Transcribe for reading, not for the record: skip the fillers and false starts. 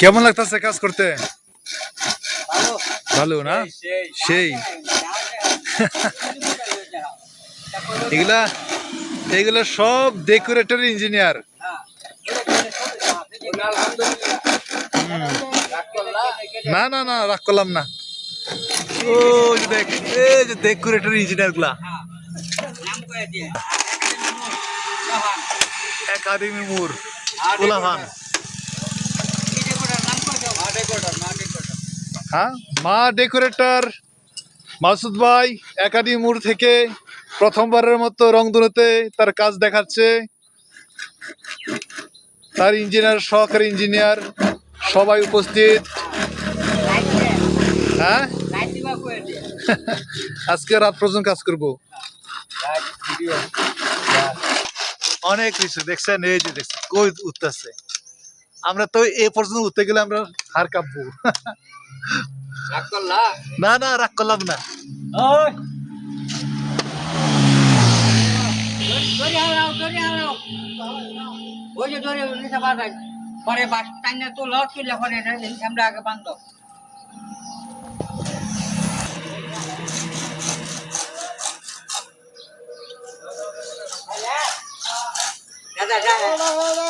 কেমন লাগতেছে কাজ করতে? ভালো না? সেই এগুলা এগুলা সব ডেকোরেটর ইঞ্জিনিয়ার। না না না, রাগ করলাম না। ও যে দেখ, এই যে ডেকোরেটর ইঞ্জিনিয়ার গুলা একাডেমি মোড় কোলাহান। হ্যাঁ, মা ডেকোরেটর মাসুদ ভাই একাডেমি মোড় থেকে প্রথমবারের মতো রংধনুতে তার কাজ দেখাচ্ছে। তার ইঞ্জিনিয়ার, সহকারী ইঞ্জিনিয়ার সবাই উপস্থিত। হ্যাঁ, আজকে রাত পর্যন্ত কাজ করব। অনেক কিছু দেখছেন, এই যে দেখছেন কই উঠতেছে। আমরা তো এ পর্যন্ত উঠতে গেলে আমরা হার কাঁপবো। না না, রাগ করলাম না। পরে বাস টাইনে তো লস ছিল পরে আমরা আগে বান্ধব দাদা